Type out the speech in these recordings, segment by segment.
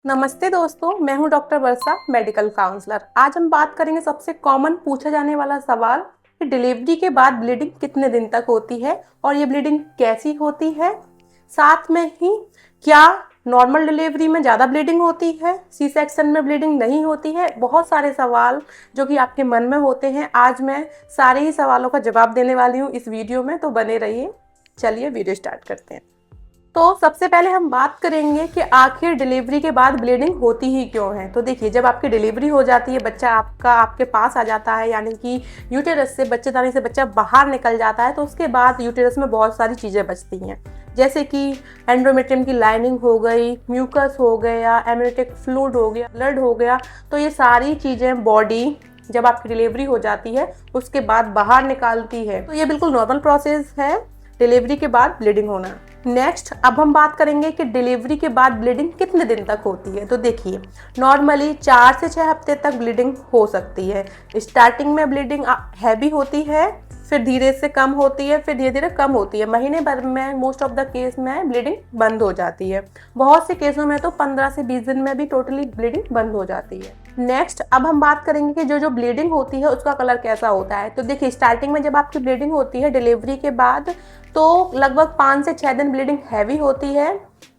नमस्ते दोस्तों, मैं हूं डॉक्टर वर्षा, मेडिकल काउंसलर। आज हम बात करेंगे सबसे कॉमन पूछा जाने वाला सवाल कि डिलीवरी के बाद ब्लीडिंग कितने दिन तक होती है और ये ब्लीडिंग कैसी होती है। साथ में ही क्या नॉर्मल डिलीवरी में ज़्यादा ब्लीडिंग होती है, सी सेक्शन में ब्लीडिंग नहीं होती है। बहुत सारे सवाल जो कि आपके मन में होते हैं, आज मैं सारे ही सवालों का जवाब देने वाली हूँ इस वीडियो में, तो बने रहिए। चलिए वीडियो स्टार्ट करते हैं। तो सबसे पहले हम बात करेंगे कि आखिर डिलीवरी के बाद ब्लीडिंग होती ही क्यों है। तो देखिए, जब आपकी डिलीवरी हो जाती है, बच्चा आपका आपके पास आ जाता है, यानी कि यूटेरस से बच्चेदानी से बच्चा बाहर निकल जाता है, तो उसके बाद यूटेरस में बहुत सारी चीज़ें बचती हैं, जैसे कि एंडोमेट्रियम की लाइनिंग हो गई, म्यूकस हो गया, एमनियोटिक फ्लूइड हो गया, ब्लड हो गया। तो ये सारी चीज़ें बॉडी जब आपकी डिलीवरी हो जाती है उसके बाद बाहर निकालती है। तो ये बिल्कुल नॉर्मल प्रोसेस है डिलीवरी के बाद ब्लीडिंग होना। नेक्स्ट, अब हम बात करेंगे कि डिलीवरी के बाद ब्लीडिंग कितने दिन तक होती है। तो देखिए, नॉर्मली 4 से 6 हफ्ते तक ब्लीडिंग हो सकती है। स्टार्टिंग में ब्लीडिंग हैवी होती है, फिर धीरे से कम होती है, फिर धीरे धीरे कम होती है। महीने भर में मोस्ट ऑफ द केस में ब्लीडिंग बंद हो जाती है। बहुत से केसों में तो 15 से 20 दिन में भी टोटली ब्लीडिंग बंद हो जाती है। नेक्स्ट, अब हम बात करेंगे कि जो ब्लीडिंग होती है उसका कलर कैसा होता है। तो देखिए, स्टार्टिंग में जब आपकी ब्लीडिंग होती है डिलीवरी के बाद, तो लगभग 5 से 6 दिन ब्लीडिंग हैवी होती है।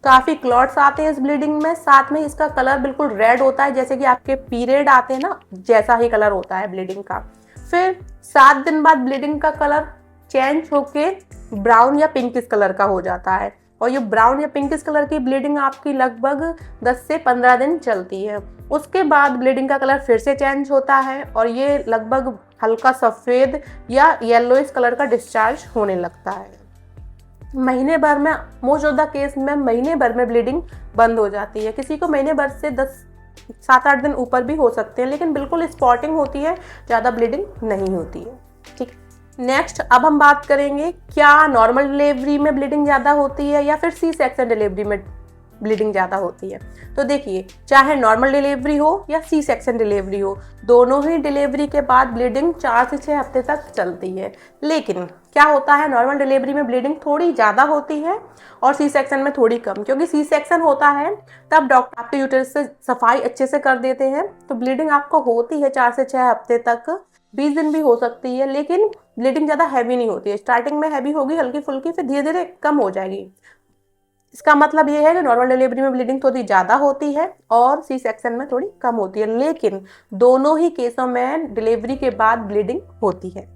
काफ़ी क्लॉट्स आते हैं इस ब्लीडिंग में, साथ में इसका कलर बिल्कुल रेड होता है, जैसे कि आपके पीरियड आते हैं ना, जैसा ही कलर होता है ब्लीडिंग का। फिर 7 दिन बाद ब्लीडिंग का कलर चेंज होके ब्राउन या पिंकिश कलर का हो जाता है, और ये ब्राउन या पिंकिश कलर की ब्लीडिंग आपकी लगभग 10 से 15 दिन चलती है। उसके बाद ब्लीडिंग का कलर फिर से चेंज होता है और ये लगभग हल्का सफ़ेद या येलोइश कलर का डिस्चार्ज होने लगता है। महीने भर में मोस्ट ऑफ द केस में महीने भर में ब्लीडिंग बंद हो जाती है। किसी को महीने भर से 7-8 दिन ऊपर भी हो सकते हैं, लेकिन बिल्कुल स्पॉटिंग होती है, ज़्यादा ब्लीडिंग नहीं होती है। ठीक। नेक्स्ट, अब हम बात करेंगे क्या नॉर्मल डिलीवरी में ब्लीडिंग ज़्यादा होती है या फिर सी सेक्शन डिलीवरी में ब्लीडिंग ज़्यादा होती है। तो देखिए, चाहे नॉर्मल डिलीवरी हो या सी सेक्शन डिलीवरी हो, दोनों ही डिलीवरी के बाद ब्लीडिंग 4 से 6 हफ्ते तक चलती है। लेकिन क्या होता है, नॉर्मल डिलीवरी में ब्लीडिंग थोड़ी ज़्यादा होती है और सी सेक्शन में थोड़ी कम, क्योंकि सी सेक्शन होता है तब डॉक्टर आपके यूटेरस से सफाई अच्छे से कर देते हैं। तो ब्लीडिंग आपको होती है 4 से 6 हफ्ते तक, 20 दिन भी हो सकती है, लेकिन ब्लीडिंग ज़्यादा हैवी नहीं होती है। स्टार्टिंग में हैवी होगी, हल्की फुल्की, फिर धीरे धीरे कम हो जाएगी। इसका मतलब ये है कि नॉर्मल डिलीवरी में ब्लीडिंग थोड़ी ज़्यादा होती है और सी सेक्शन में थोड़ी कम होती है, लेकिन दोनों ही केसों में डिलीवरी के बाद ब्लीडिंग होती है।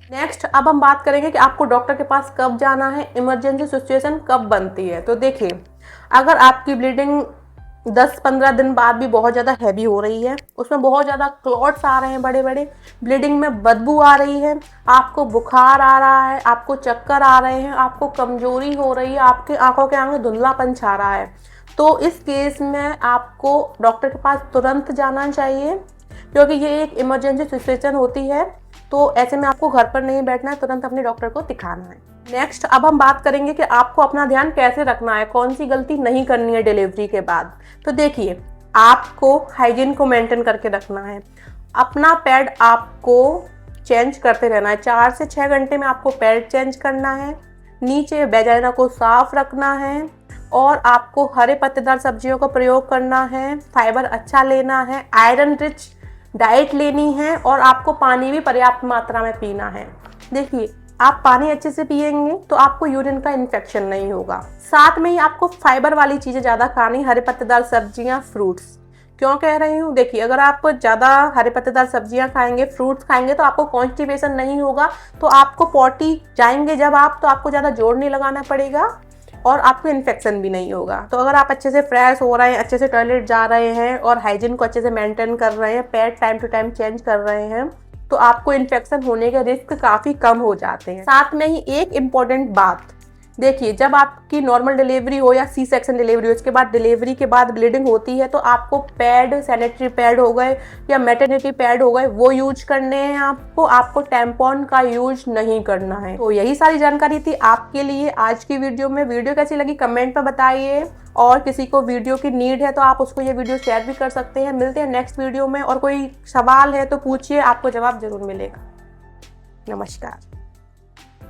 नेक्स्ट, अब हम बात करेंगे कि आपको डॉक्टर के पास कब जाना है, इमरजेंसी सिचुएशन कब बनती है। तो देखिए, अगर आपकी ब्लीडिंग 10-15 दिन बाद भी बहुत ज़्यादा हैवी हो रही है, उसमें बहुत ज़्यादा क्लॉट्स आ रहे हैं, बड़े ब्लीडिंग में बदबू आ रही है, आपको बुखार आ रहा है, आपको चक्कर आ रहे हैं, आपको कमजोरी हो रही है, आपके आंखों के आगे धुंधलापन छा रहा है, तो इस केस में आपको डॉक्टर के पास तुरंत जाना चाहिए, क्योंकि ये एक इमरजेंसी सिचुएशन होती है। तो ऐसे में आपको घर पर नहीं बैठना है, तुरंत अपने डॉक्टर को दिखाना है। नेक्स्ट, अब हम बात करेंगे कि आपको अपना ध्यान कैसे रखना है, कौन सी गलती नहीं करनी है डिलीवरी के बाद। तो देखिए, आपको हाइजीन को मेंटेन करके रखना है। अपना पैड आपको चेंज करते रहना है, 4 से 6 घंटे में आपको पैड चेंज करना है। नीचे वेजाइना को साफ रखना है और आपको हरे पत्तेदार सब्जियों का प्रयोग करना है, फाइबर अच्छा लेना है, आयरन रिच डाइट लेनी है और आपको पानी भी पर्याप्त मात्रा में पीना है। देखिए, आप पानी अच्छे से पिएंगे तो आपको यूरिन का इन्फेक्शन नहीं होगा। साथ में ही आपको फाइबर वाली चीज़ें ज़्यादा खानी, हरे पत्तेदार सब्जियां, फ्रूट्स। क्यों कह रही हूँ, देखिए, अगर आप ज़्यादा हरे पत्तेदार सब्जियां खाएंगे, फ्रूट्स खाएंगे, तो आपको कॉन्स्टिपेशन नहीं होगा, तो आपको पॉटी जाएंगे जब आप, तो आपको ज़्यादा जोर नहीं लगाना पड़ेगा और आपको इन्फेक्शन भी नहीं होगा। तो अगर आप अच्छे से फ्रेश हो रहे हैं, अच्छे से टॉयलेट जा रहे हैं और हाइजीन को अच्छे से मेंटेन कर रहे हैं, pad time to time change कर रहे हैं, तो आपको इन्फेक्शन होने के रिस्क काफ़ी कम हो जाते हैं। साथ में ही एक इम्पॉर्टेंट बात, देखिए, जब आपकी नॉर्मल डिलीवरी हो या सी सेक्शन डिलीवरी हो, उसके बाद डिलीवरी के बाद ब्लीडिंग होती है, तो आपको पैड, सैनिटरी पैड हो गए या मैटरनिटी पैड हो गए, वो यूज करने हैं। आपको टैम्पॉन का यूज नहीं करना है। तो यही सारी जानकारी थी आपके लिए आज की वीडियो में। वीडियो कैसी लगी कमेंट में बताइए, और किसी को वीडियो की नीड है तो आप उसको ये वीडियो शेयर भी कर सकते हैं। मिलते हैं नेक्स्ट वीडियो में, और कोई सवाल है तो पूछिए, आपको जवाब जरूर मिलेगा। नमस्कार।